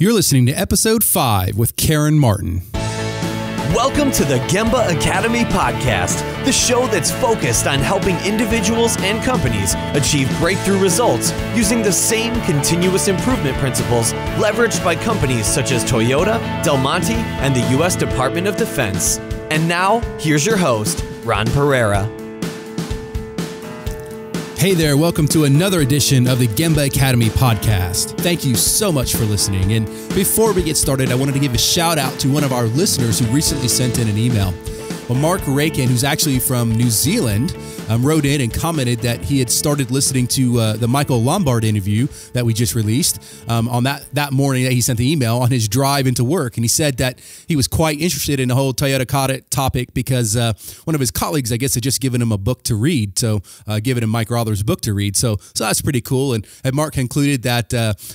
You're listening to Episode 5 with Karen Martin. Welcome to the Gemba Academy podcast, the show that's focused on helping individuals and companies achieve breakthrough results using the same continuous improvement principles leveraged by companies such as Toyota, Del Monte, and the U.S. Department of Defense. And now, here's your host, Ron Pereira. Hey there, welcome to another edition of the Gemba Academy podcast. Thank you so much for listening. And before we get started, I wanted to give a shout out to one of our listeners who recently sent in an email. Well, Mark Rakin, who's actually from New Zealand, wrote in and commented that he had started listening to the Michael Lombard interview that we just released on that morning that he sent the email on his drive into work. And he said that he was quite interested in the whole Toyota topic because one of his colleagues, I guess, had just given him a book to read. So given him Mike Rother's book to read. So that's pretty cool. And Mark concluded that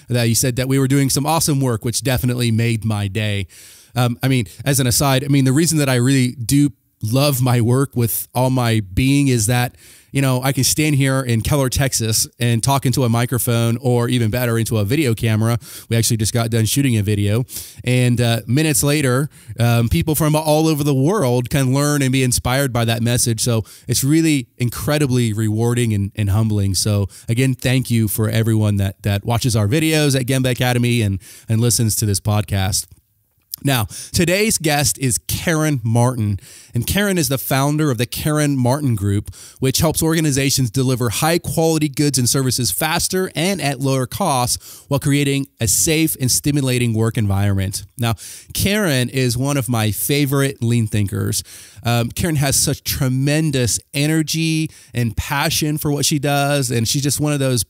he said that we were doing some awesome work, which definitely made my day. As an aside, the reason that I really do love my work with all my being is that, I can stand here in Keller, Texas and talk into a microphone or even better into a video camera. We actually just got done shooting a video. And minutes later, people from all over the world can learn and be inspired by that message. So it's really incredibly rewarding and humbling. So again, thank you for everyone that watches our videos at Gemba Academy and listens to this podcast. Now, today's guest is Karen Martin, and Karen is the founder of the Karen Martin Group, which helps organizations deliver high-quality goods and services faster and at lower costs while creating a safe and stimulating work environment. Now, Karen is one of my favorite lean thinkers. Karen has such tremendous energy and passion for what she does, and she's just one of those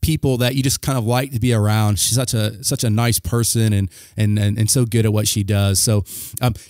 people that you just kind of like to be around. She's such a nice person and so good at what she does. So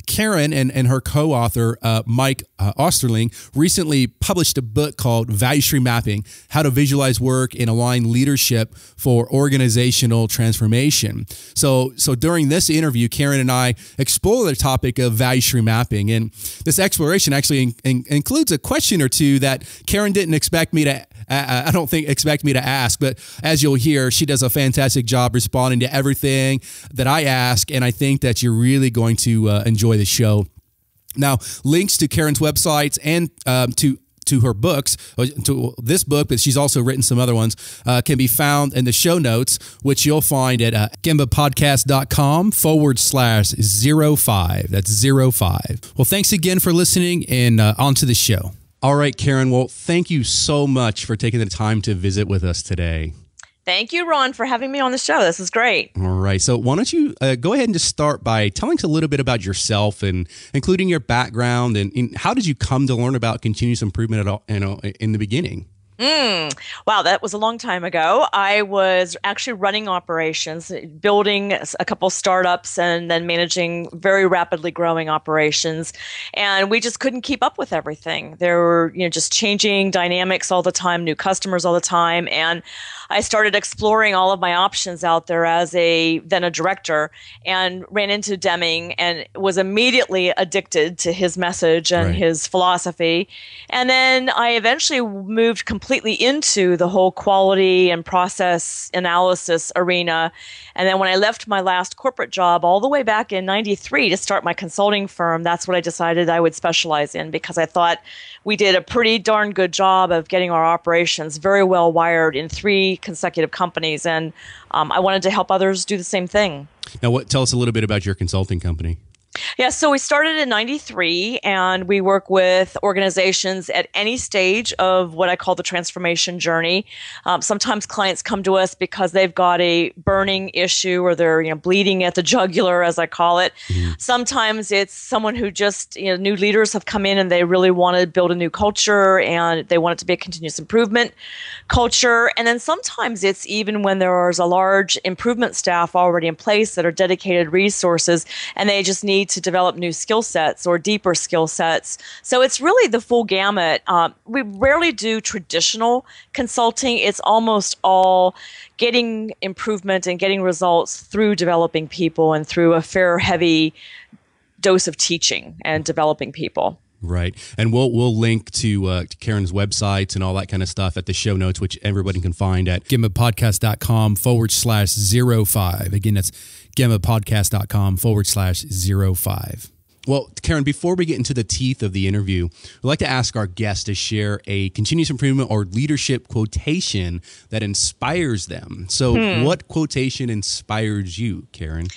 Karen and her co-author Mike Osterling recently published a book called Value Stream Mapping: How to Visualize Work and Align Leadership for Organizational Transformation. So during this interview, Karen and I explore the topic of value stream mapping, and this exploration actually includes a question or two that Karen didn't expect me to ask, but as you'll hear, she does a fantastic job responding to everything that I ask, and I think that you're really going to enjoy the show. Now, links to Karen's websites and to her books, to this book, but she's also written some other ones, can be found in the show notes, which you'll find at gembapodcast.com/05. That's 05. Well, thanks again for listening, and on to the show. All right, Karen. Well, thank you so much for taking the time to visit with us today. Thank you, Ron, for having me on the show. This is great. All right. So why don't you go ahead and just start by telling us a little bit about yourself, and including your background, and how did you come to learn about continuous improvement at all, in the beginning? Wow, that was a long time ago. I was actually running operations, building a couple startups, and then managing very rapidly growing operations. And we just couldn't keep up with everything. There were, just changing dynamics all the time, new customers all the time. And I started exploring all of my options out there as then a director, and ran into Deming and was immediately addicted to his message and his philosophy. And then I eventually moved completely into the whole quality and process analysis arena. And then when I left my last corporate job all the way back in 93 to start my consulting firm, that's what I decided I would specialize in, because I thought we did a pretty darn good job of getting our operations very well wired in 3 consecutive companies. And I wanted to help others do the same thing. Now, tell us a little bit about your consulting company. Yeah, so we started in 93, and we work with organizations at any stage of what I call the transformation journey. Sometimes clients come to us because they've got a burning issue, or they're bleeding at the jugular, as I call it. Mm-hmm. Sometimes it's someone who just, new leaders have come in and they really want to build a new culture, and they want it to be a continuous improvement culture. And then sometimes it's even when there's a large improvement staff already in place that are dedicated resources, and they just need to develop new skill sets or deeper skill sets. So it's really the full gamut. We rarely do traditional consulting. It's almost all getting improvement and getting results through developing people and through a fair, heavy dose of teaching and developing people. Right. And we'll link to Karen's websites and all that kind of stuff at the show notes, which everybody can find at gembapodcast.com/05. Again, that's gembapodcast.com/05. Well, Karen, before we get into the teeth of the interview, we'd like to ask our guests to share a continuous improvement or leadership quotation that inspires them. So what quotation inspires you, Karen?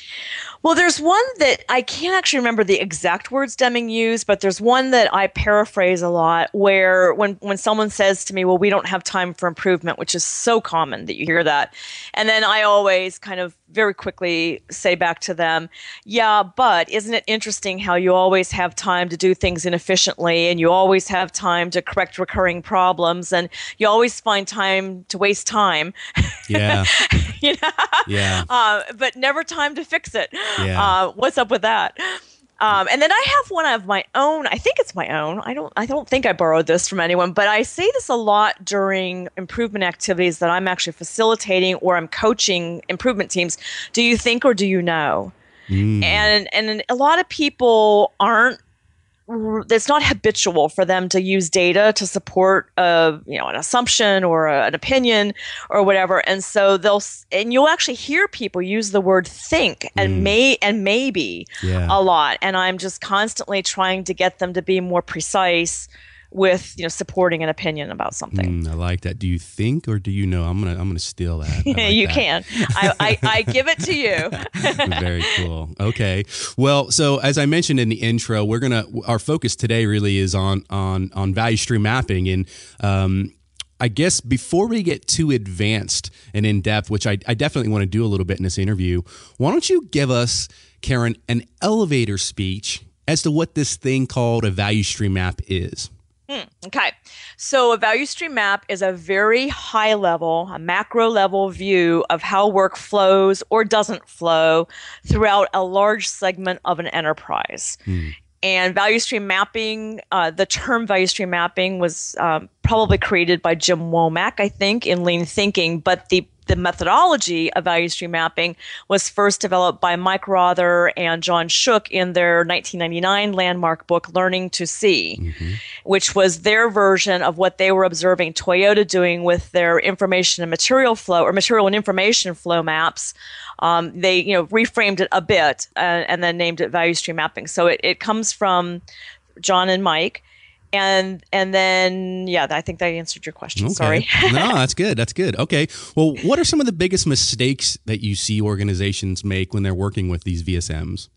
Well, there's one that I can't actually remember the exact words Deming used, but there's one that I paraphrase a lot where when someone says to me, well, we don't have time for improvement, which is so common that you hear that. And then I always kind of very quickly say back to them, yeah, but isn't it interesting how you always have time to do things inefficiently and you always have time to correct recurring problems and you always find time to waste time. Yeah. You know? Yeah. But never time to fix it. Yeah. What's up with that? And then I have one of my own. I think it's my own. I don't think I borrowed this from anyone, but I say this a lot during improvement activities that I'm actually facilitating or I'm coaching improvement teams. Do you think or do you know? And a lot of people aren't. It's not habitual for them to use data to support an assumption or an opinion or whatever, and so you'll actually hear people use the word think and maybe a lot, and I'm just constantly trying to get them to be more precise with supporting an opinion about something. I like that. Do you think or do you know? I'm gonna steal that. You can. I give it to you. Very cool. Okay. Well, so as I mentioned in the intro, our focus today really is on value stream mapping, and I guess before we get too advanced and in depth, which I definitely want to do a little bit in this interview, why don't you give us, Karen, an elevator speech as to what this thing called a value stream map is? Okay. So a value stream map is a very high level, a macro level view of how work flows or doesn't flow throughout a large segment of an enterprise. And value stream mapping, the term value stream mapping was probably created by Jim Womack, I think, in lean thinking, but the methodology of value stream mapping was first developed by Mike Rother and John Shook in their 1999 landmark book, Learning to See, which was their version of what they were observing Toyota doing with their information and material flow, or material and information flow maps. They reframed it a bit and then named it value stream mapping. So it comes from John and Mike. And then, I think that answered your question. Okay. Sorry. No, that's good. That's good. Okay. Well, what are some of the biggest mistakes that you see organizations make when they're working with these VSMs?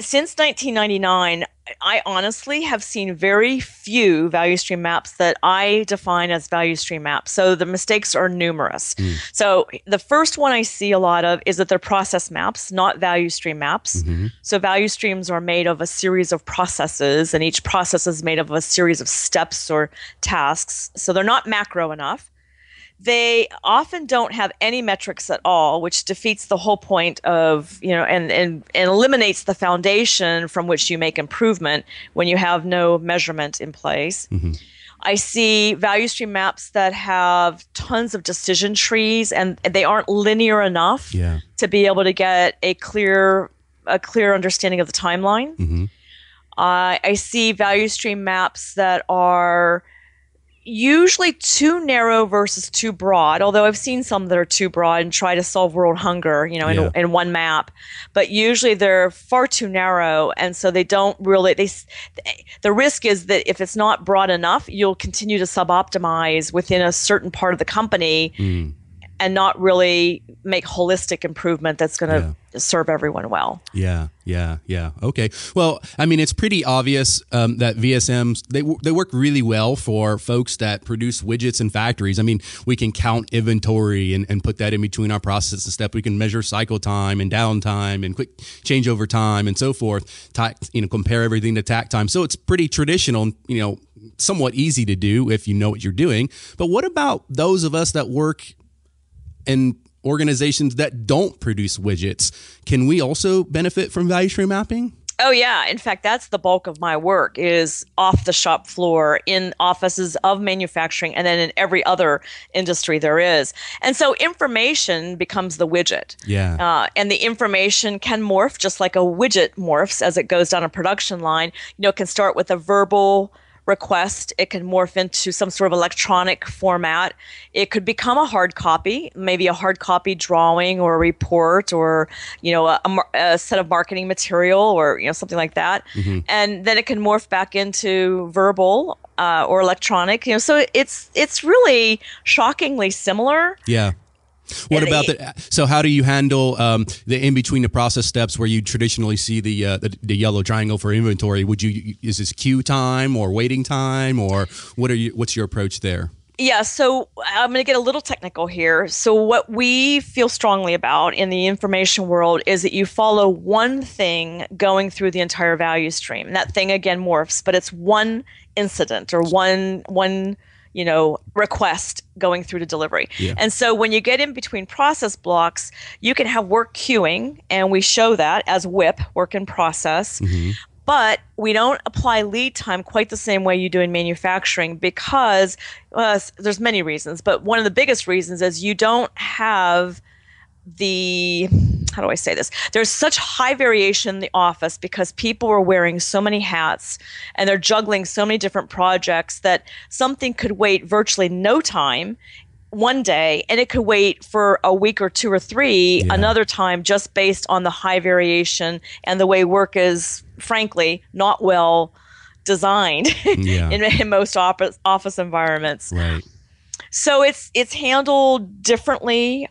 Since 1999, I honestly have seen very few value stream maps that I define as value stream maps. So the mistakes are numerous. So the first one I see a lot of is that they're process maps, not value stream maps. So value streams are made of a series of processes, and each process is made of a series of steps or tasks. So they're not macro enough. They often don't have any metrics at all, which defeats the whole point of, and eliminates the foundation from which you make improvement when you have no measurement in place. I see value stream maps that have tons of decision trees, and they aren't linear enough to be able to get a clear understanding of the timeline. I see value stream maps that are usually too narrow versus too broad, although I've seen some that are too broad and try to solve world hunger, in one map. But usually they're far too narrow, and so they don't really, the risk is that if it's not broad enough, you'll continue to sub-optimize within a certain part of the company and not really make holistic improvement that's going to serve everyone well. Yeah. Okay. Well, I mean, it's pretty obvious that VSMs, they work really well for folks that produce widgets in factories. I mean, we can count inventory and put that in between our process and step. We can measure cycle time and downtime and quick changeover time and so forth. Compare everything to tack time. So it's pretty traditional, somewhat easy to do if you know what you're doing. But what about those of us that work in organizations that don't produce widgets? Can we also benefit from value stream mapping? Oh, yeah. In fact, that's the bulk of my work, is off the shop floor in offices of manufacturing and then in every other industry there is. And so information becomes the widget. And the information can morph just like a widget morphs as it goes down a production line. It can start with a verbal request. It can morph into some sort of electronic format. It could become a hard copy, maybe a hard copy drawing or a report or, a set of marketing material or, something like that. Mm-hmm. And then it can morph back into verbal or electronic. So it's really shockingly similar. Yeah. What about so how do you handle the in between the process steps where you traditionally see the yellow triangle for inventory? Is this queue time or waiting time, or what's your approach there? Yeah, so I'm going to get a little technical here. So what we feel strongly about in the information world is that you follow one thing going through the entire value stream. And that thing again morphs, but it's one incident or one request going through to delivery. Yeah. And so when you get in between process blocks, you can have work queuing, and we show that as WIP, work in process. Mm-hmm. But we don't apply lead time quite the same way you do in manufacturing because there's many reasons. But one of the biggest reasons is you don't have how do I say this? There's such high variation in the office because people are wearing so many hats and they're juggling so many different projects that something could wait virtually no time one day, and it could wait for a week or two or three another time, just based on the high variation and the way work is, frankly, not well designed in most office environments. Right. So it's handled differently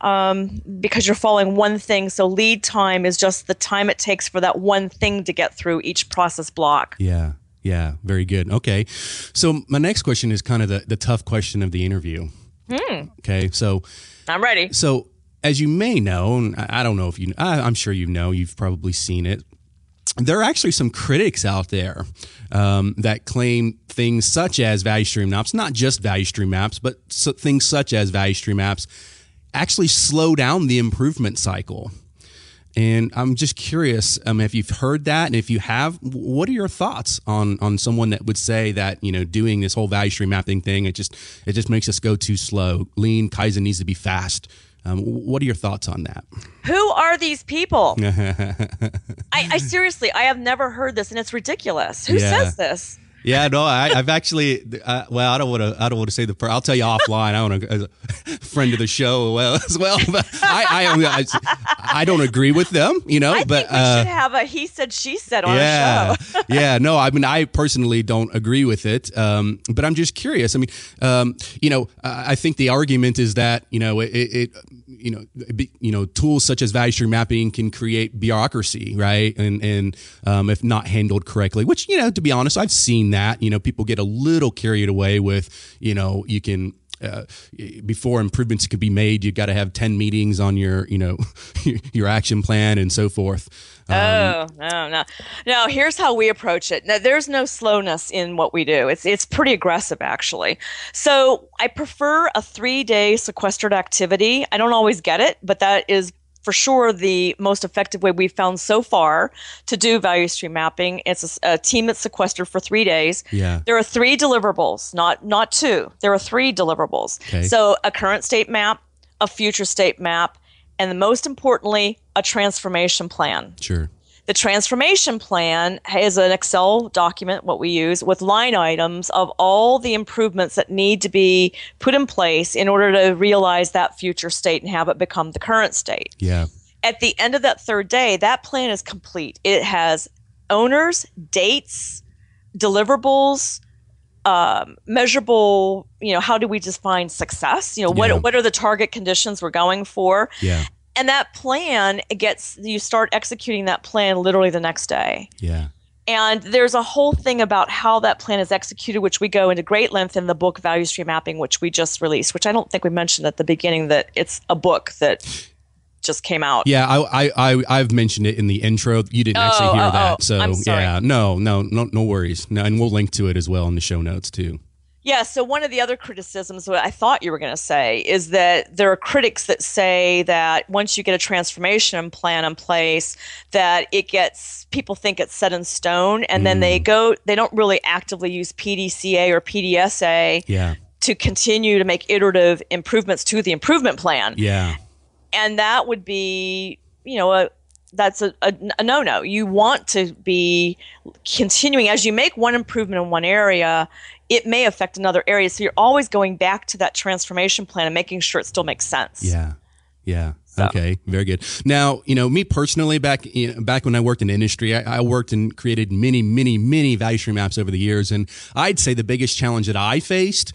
because you're following one thing. So lead time is just the time it takes for that one thing to get through each process block. Yeah. Yeah. Very good. Okay. So my next question is kind of the tough question of the interview. Okay. So I'm ready. So as you may know, and I don't know if I'm sure you've probably seen it. There are actually some critics out there that claim things such as value stream maps, not just value stream maps, but things such as value stream maps actually slow down the improvement cycle. And I'm just curious if you've heard that, and if you have, what are your thoughts on someone that would say that doing this whole value stream mapping thing, it just makes us go too slow. Lean Kaizen needs to be fast. What are your thoughts on that? Who are these people? I seriously, I have never heard this, and it's ridiculous. Who says this? Yeah, no, I've actually. Well, I don't want to say the. I'll tell you offline. I want to, as a friend of the show, as well. But I don't agree with them. I but think we should have a he said she said on a show. Yeah, no, I personally don't agree with it. But I'm just curious. I think the argument is that tools such as value stream mapping can create bureaucracy, right? And if not handled correctly, which to be honest, I've seen that. People get a little carried away with, you can, before improvements could be made, you got to have 10 meetings on your, your action plan and so forth. No. Here's how we approach it. Now, there's no slowness in what we do. It's pretty aggressive, actually. So I prefer a 3-day sequestered activity. I don't always get it, but that is for sure the most effective way we've found so far to do value stream mapping. It's a team that's sequestered for 3 days. Yeah. There are 3 deliverables, not 2. There are 3 deliverables. Okay. So a current state map, a future state map, and most importantly, a transformation plan. Sure. The transformation plan is an Excel document, what we use, with line items of all the improvements that need to be put in place in order to realize that future state and have it become the current state. Yeah. At the end of that 3rd day, that plan is complete. It has owners, dates, deliverables, measurable, how do we define success? What are the target conditions we're going for? Yeah. And that plan you start executing that plan literally the next day. Yeah. And there's a whole thing about how that plan is executed, which we go into great length in the book Value Stream Mapping, which we just released, which I don't think we mentioned at the beginning that it's a book that just came out. Yeah, I've mentioned it in the intro. You didn't actually hear that. So I'm sorry. Yeah, no worries. No, and we'll link to it as well in the show notes too. Yeah, so one of the other criticisms, what I thought you were going to say, is that there are critics that say that once you get a transformation plan in place, that people think it's set in stone, and then they don't really actively use PDCA or PDSA to continue to make iterative improvements to the improvement plan. Yeah. And that would be, a no-no. You want to be continuing. As you make one improvement in one area, it may affect another area. So you're always going back to that transformation plan and making sure it still makes sense. Yeah. Yeah. So. Okay. Very good. Now, me personally, back when I worked in industry, I worked and created many value stream maps over the years. And I'd say the biggest challenge that I faced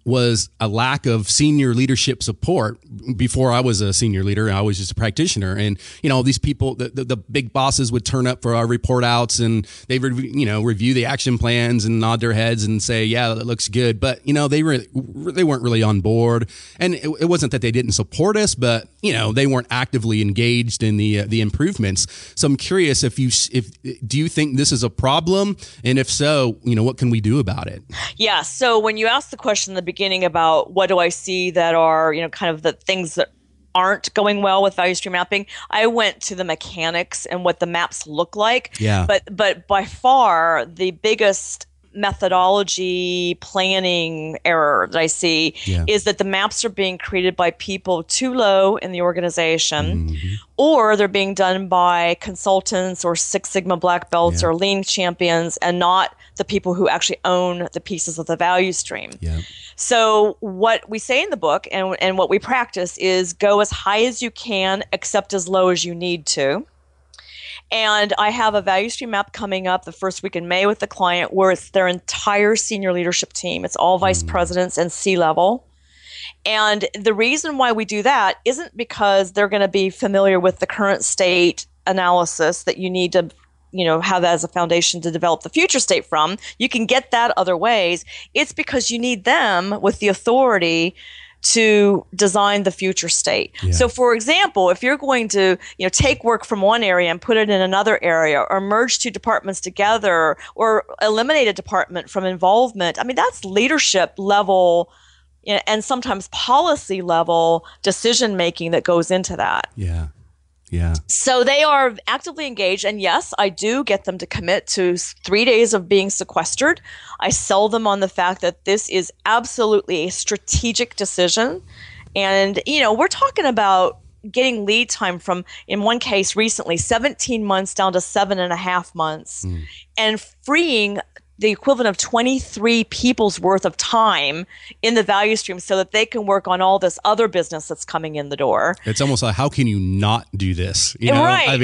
was a lack of senior leadership support. Before I was a senior leader, I was just a practitioner. And, these people, the big bosses would turn up for our report outs, and they would, review the action plans and nod their heads and say, yeah, that looks good. But, they weren't really on board. And it wasn't that they didn't support us, but, they weren't actively engaged in the improvements. So I'm curious do you think this is a problem? And if so, what can we do about it? Yeah. So when you asked the question in the beginning about what do I see that are, kind of the things that aren't going well with value stream mapping, I went to the mechanics and what the maps look like. Yeah. But by far the biggest methodology planning error that I see is that the maps are being created by people too low in the organization, or they're being done by consultants or Six Sigma black belts or lean champions, and not the people who actually own the pieces of the value stream. Yeah. So what we say in the book and what we practice is go as high as you can, except as low as you need to. And I have a value stream map coming up the first week in May with the client where it's their entire senior leadership team. It's all vice presidents and C-level. And the reason why we do that isn't because they're going to be familiar with the current state analysis that you need to have that as a foundation to develop the future state from. You can get that other ways. It's because you need them with the authority to design the future state. Yeah. So for example, if you're going to, take work from one area and put it in another area, or merge two departments together, or eliminate a department from involvement, that's leadership level and sometimes policy level decision making that goes into that. Yeah. Yeah. So they are actively engaged. And yes, I do get them to commit to 3 days of being sequestered. I sell them on the fact that this is absolutely a strategic decision. And, we're talking about getting lead time from, in one case recently, 17 months down to 7.5 months, and freeing the equivalent of 23 people's worth of time in the value stream so that they can work on all this other business that's coming in the door. It's almost like, how can you not do this? Right.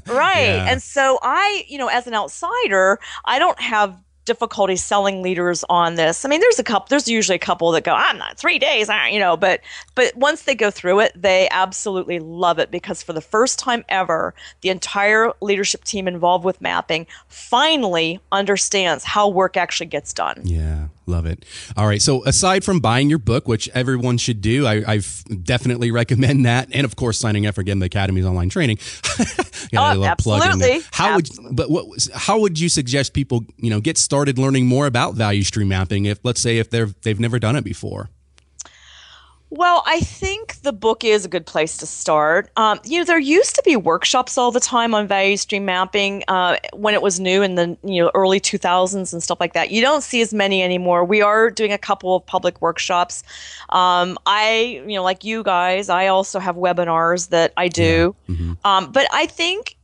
Yeah. And so I, as an outsider, I don't have difficulty selling leaders on this. There's usually a couple that go, I'm not 3 days, but once they go through it, they absolutely love it, because for the first time ever, the entire leadership team involved with mapping finally understands how work actually gets done. Yeah. Love it. All right. So aside from buying your book, which everyone should do, I've definitely recommend that. And of course, signing up for Gemba Academy's online training. Absolutely. How would you suggest people, get started learning more about value stream mapping if they've never done it before? Well, I think the book is a good place to start. There used to be workshops all the time on value stream mapping when it was new in the early 2000s and stuff like that. You don't see as many anymore. We are doing a couple of public workshops. Like you guys, I also have webinars that I do. Yeah. Mm-hmm. But I think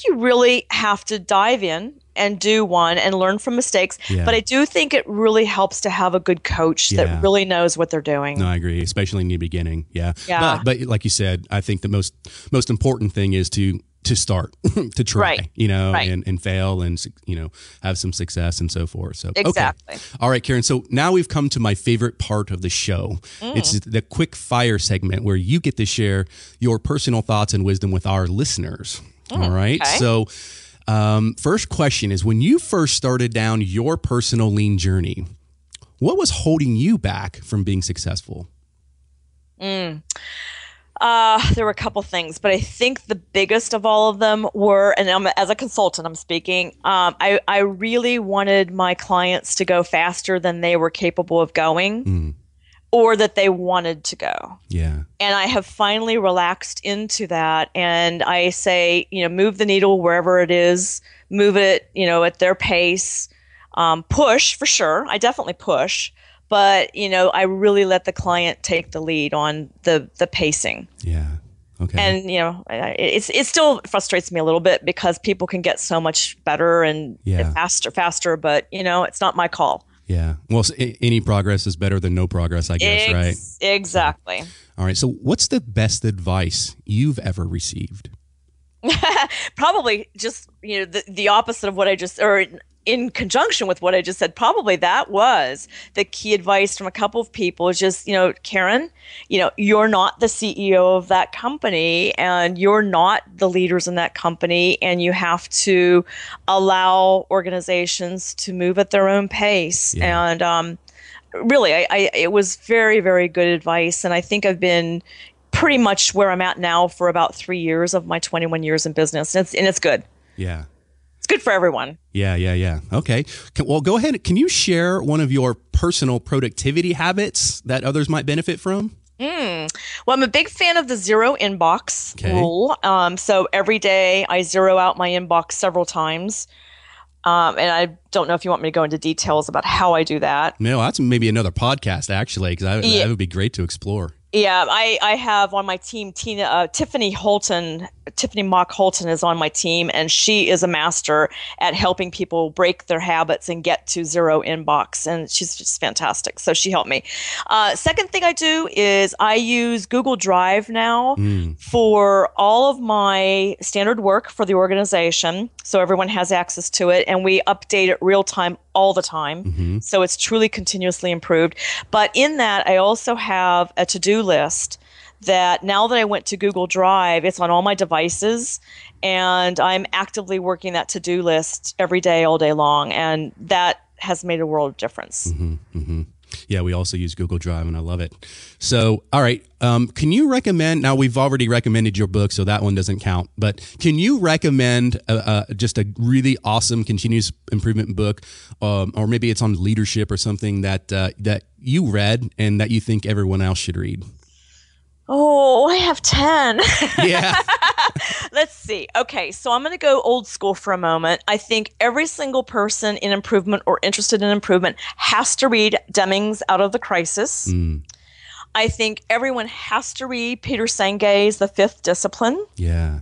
you really have to dive in and do one and learn from mistakes. Yeah. But I do think it really helps to have a good coach that really knows what they're doing. No, I agree, especially in the beginning. Yeah. But like you said, I think the most important thing is to start, to try, and fail and, have some success and so forth. So, exactly. Okay. All right, Karen. So now we've come to my favorite part of the show. It's the quick fire segment where you get to share your personal thoughts and wisdom with our listeners. All right. Okay. So, first question is, when you first started down your personal lean journey, what was holding you back from being successful? There were a couple things, but I think the biggest of all of them were, and as a consultant, I'm speaking, I really wanted my clients to go faster than they were capable of going. Or that they wanted to go. Yeah. And I have finally relaxed into that. And I say, move the needle wherever it is, move it, at their pace, push for sure. I definitely push, but I really let the client take the lead on the pacing. Yeah. Okay. And it still frustrates me a little bit because people can get so much better and faster, but it's not my call. Yeah. Well, any progress is better than no progress, I guess, right? Exactly. So, all right. So what's the best advice you've ever received? Probably just, the opposite of what I just, or in conjunction with what I just said, probably that was the key advice from a couple of people is just, Karen, you're not the CEO of that company and you're not the leaders in that company, and you have to allow organizations to move at their own pace. Yeah. And really, it was very, very good advice. And I think I've been pretty much where I'm at now for about 3 years of my 21 years in business. And it's good. Yeah. It's good for everyone. Yeah. Okay. Well, go ahead. Can you share one of your personal productivity habits that others might benefit from? Well, I'm a big fan of the zero inbox rule. So every day I zero out my inbox several times. And I don't know if you want me to go into details about how I do that. No, that's maybe another podcast, actually, because that would be great to explore. Yeah, I have on my team Tiffany Mock Holton is on my team, and she is a master at helping people break their habits and get to zero inbox, and she's just fantastic. So she helped me. Second thing I do is I use Google Drive now for all of my standard work for the organization, so everyone has access to it, and we update it real time all the time. So it's truly continuously improved. But in that, I also have a to-do list that now that I went to Google Drive, it's on all my devices, and I'm actively working that to-do list every day, all day long. And that has made a world of difference. Yeah, we also use Google Drive, and I love it. So, all right, can you recommend, now we've already recommended your book, so that one doesn't count, but can you recommend just a really awesome continuous improvement book, or maybe it's on leadership or something that you read and that you think everyone else should read? Oh, I have 10. Yeah. Let's see. Okay, so I'm going to go old school for a moment. I think every single person in improvement or interested in improvement has to read Deming's Out of the Crisis. I think everyone has to read Peter Senge's The Fifth Discipline. Yeah.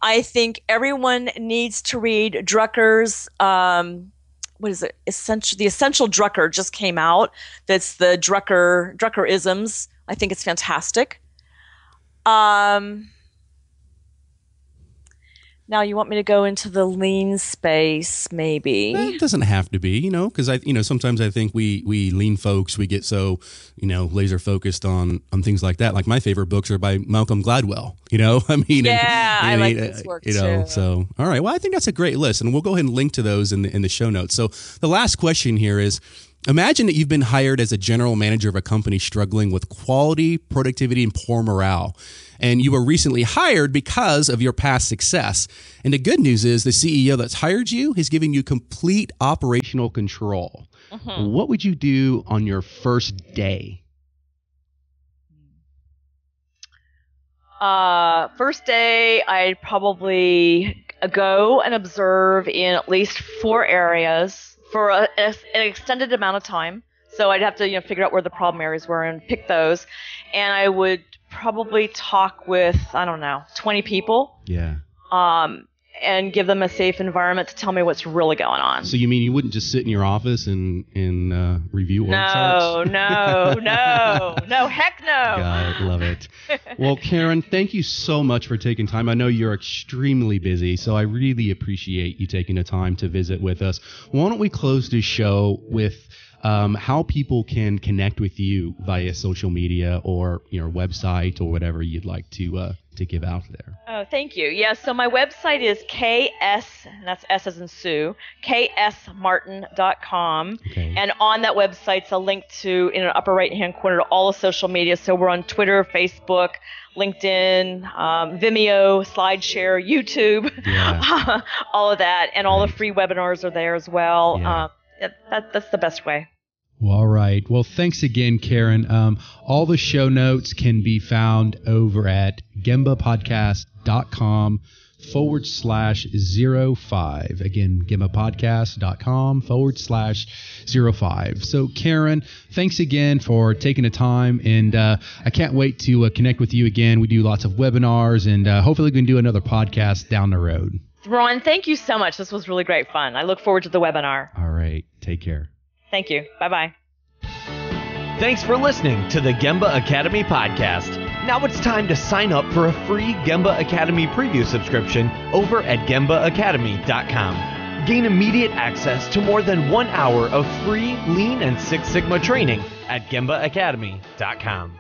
I think everyone needs to read Drucker's, what is it? The Essential Drucker just came out. That's the Drucker-isms. I think it's fantastic. Now you want me to go into the lean space, maybe? It doesn't have to be, because sometimes I think we lean folks, we get so, laser focused on things like that. Like my favorite books are by Malcolm Gladwell, I like his work too. So, all right. Well, I think that's a great list, and we'll go ahead and link to those in the show notes. So the last question here is, imagine that you've been hired as a general manager of a company struggling with quality, productivity, and poor morale. And you were recently hired because of your past success. And the good news is the CEO that's hired you is giving you complete operational control. What would you do on your first day? First day, I'd probably go and observe in at least 4 areas for an extended amount of time. So I'd have to figure out where the problem areas were and pick those. And I would probably talk with, 20 people. Yeah. And give them a safe environment to tell me what's really going on. So you mean you wouldn't just sit in your office and review org charts? No, heck no. Got it, love it. Well, Karen, thank you so much for taking time. I know you're extremely busy, so I really appreciate you taking the time to visit with us. Why don't we close this show with how people can connect with you via social media or your website or whatever you'd like to give out there. Oh, thank you. Yeah, so my website is and that's S as in Sue, ksmartin.com. Okay. And on that website's a link to, in the upper right-hand corner, to all the social media. So we're on Twitter, Facebook, LinkedIn, Vimeo, SlideShare, YouTube, all of that. And all the free webinars are there as well. Yeah. That's the best way. Well, all right. Well, thanks again, Karen. All the show notes can be found over at gembapodcast.com gemba.podcast.com/05. Again, gembapodcast.com/05. So Karen, thanks again for taking the time, and I can't wait to connect with you again. We do lots of webinars, and hopefully we can do another podcast down the road. Ron, thank you so much. This was really great fun. I look forward to the webinar. All right. Take care. Thank you. Bye-bye. Thanks for listening to the Gemba Academy podcast. Now it's time to sign up for a free Gemba Academy preview subscription over at GembaAcademy.com. Gain immediate access to more than 1 hour of free Lean and Six Sigma training at GembaAcademy.com.